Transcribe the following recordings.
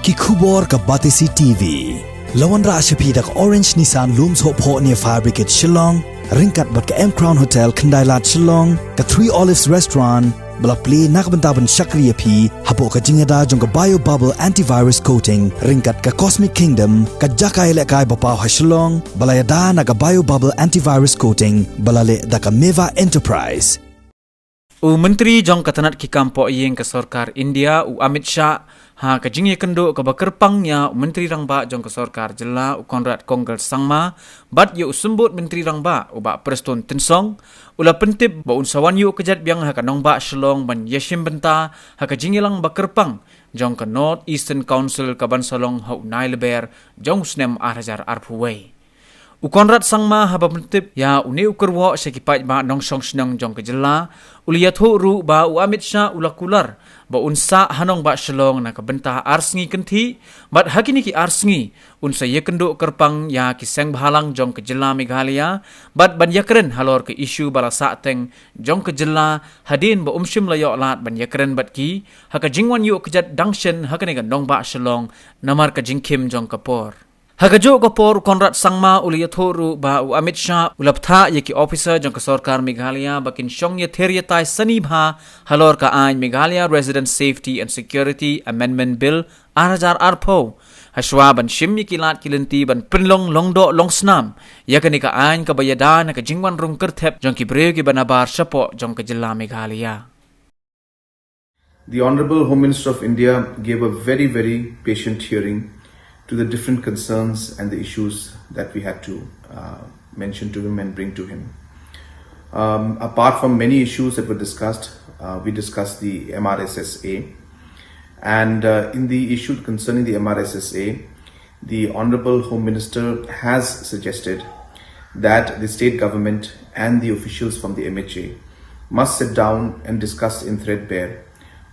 ki khubor ka Batisi TV. Lawan ra ashapi dak Orange Nissan Looms Hope Ho near Fire Brigade Shillong, ringkat bat ka M Crown Hotel Kendailat Shillong, ka Three Olives Restaurant, bala play nakbentaban Shakriya P, hapo ka jingada jong ka Bio Bubble Antivirus Coating, ringkat ka Cosmic Kingdom, ka Jakai Lekai Bapaw ha Shillong, bala yada na ka Bio Bubble Antivirus Coating, bala le da ka Meva Enterprise. Menteri jong katanat ki kampo yeng ke Sarkar India Amit Shah ha ka Ïakynduh ka bakerpangnya Menteri Rangba jong ke Sarkar Jela Konrad Konggal Sangma bat yu sembut Menteri Rangba uba Preston Tensong ula pentip ba unsawan yu kejat biang ha ka nongba Shillong ban Yeshim benta ha ka Jingilang bakerpang jong ke North Eastern Council ka Bansalong ha Lber jong snem arhajar arpuway. Konrad Sangma haba pentip ya uni ukerwo sekipat ba nong song senang jong ke Jela uliyat ru ba Amit Shah ulakular ba unsa hanong ba Shillong na kabenta arsngi kenti bat hakini ki arsngi unsa Ïakynduh kerpang ya ki Sengbhalang jong ke Jela Meghalaya bat ban yakren halor ke isu bala teng jong ke Jela hadin ba umshim layok lat ban yakren bat ki haka jingwan yu kejat dangshen hakani ka nong ba Shillong namar ka jingkim jong ke por. Hagajo kapor Konrad Sangma uliyathoru ba Amit Shah ulaptha yeki officer jong ka Sarkar Meghalaya bakin shong ye theryatai sanibha halor ka ain Meghalaya Resident Safety and Security Amendment Bill arhajar arpo haswa ban shim yeki lat kilenti ban penlong longdo longsnam yakani ka ain ka bayadan ka jingwan rung kerthep jong ki breu ki banabar shapo jong ka Jela Meghalaya. The Honorable Home Minister of India gave a very, very patient hearing to the different concerns and the issues that we had to mention to him and bring to him. Apart from many issues that were discussed, we discussed the MRSSA, and in the issue concerning the MRSSA, the Honorable Home Minister has suggested that the state government and the officials from the MHA must sit down and discuss in threadbare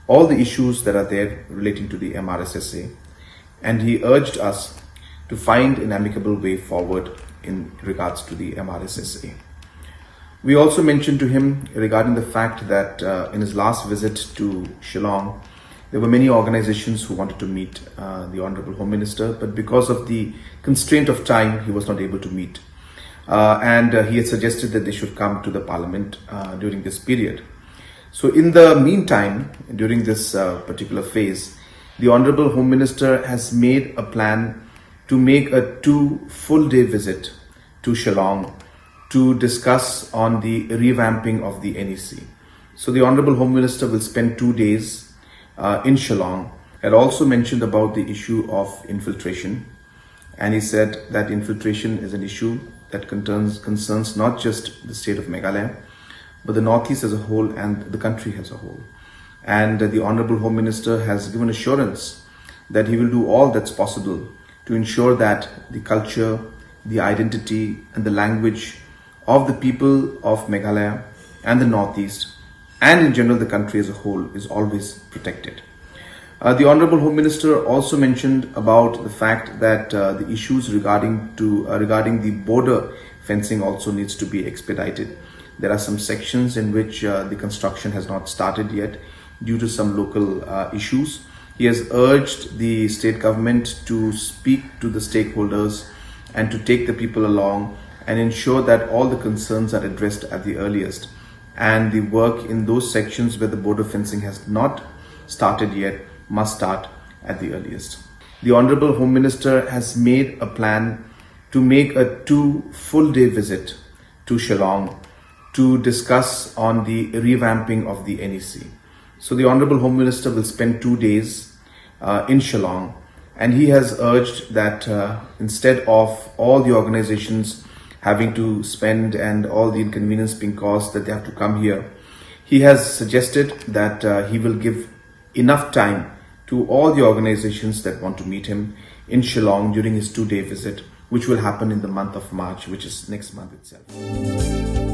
all the issues that are there relating to the MRSSA. And he urged us to find an amicable way forward in regards to the MRSSA. We also mentioned to him regarding the fact that in his last visit to Shillong, there were many organizations who wanted to meet the Honorable Home Minister, but because of the constraint of time, he was not able to meet. And he had suggested that they should come to the Parliament during this period. So in the meantime, during this particular phase, the Honorable Home Minister has made a plan to make a 2 full-day visit to Shillong to discuss on the revamping of the NEC. So the Honorable Home Minister will spend 2 days in Shillong. Had also mentioned about the issue of infiltration, and he said that infiltration is an issue that concerns not just the state of Meghalaya, but the Northeast as a whole and the country as a whole. And the Honorable Home Minister has given assurance that he will do all that's possible to ensure that the culture, the identity and the language of the people of Meghalaya and the Northeast and in general the country as a whole is always protected. The Honorable Home Minister also mentioned about the fact that the issues regarding the border fencing also needs to be expedited. There are some sections in which the construction has not started yet due to some local issues. He has urged the state government to speak to the stakeholders and to take the people along and ensure that all the concerns are addressed at the earliest. And the work in those sections where the border fencing has not started yet must start at the earliest. The Honorable Home Minister has made a plan to make a 2 full-day visit to Shillong to discuss on the revamping of the NEC. So the Honorable Home Minister will spend 2 days in Shillong, and he has urged that instead of all the organizations having to spend and all the inconvenience being caused that they have to come here, he has suggested that he will give enough time to all the organizations that want to meet him in Shillong during his 2-day visit, which will happen in the month of March, which is next month itself.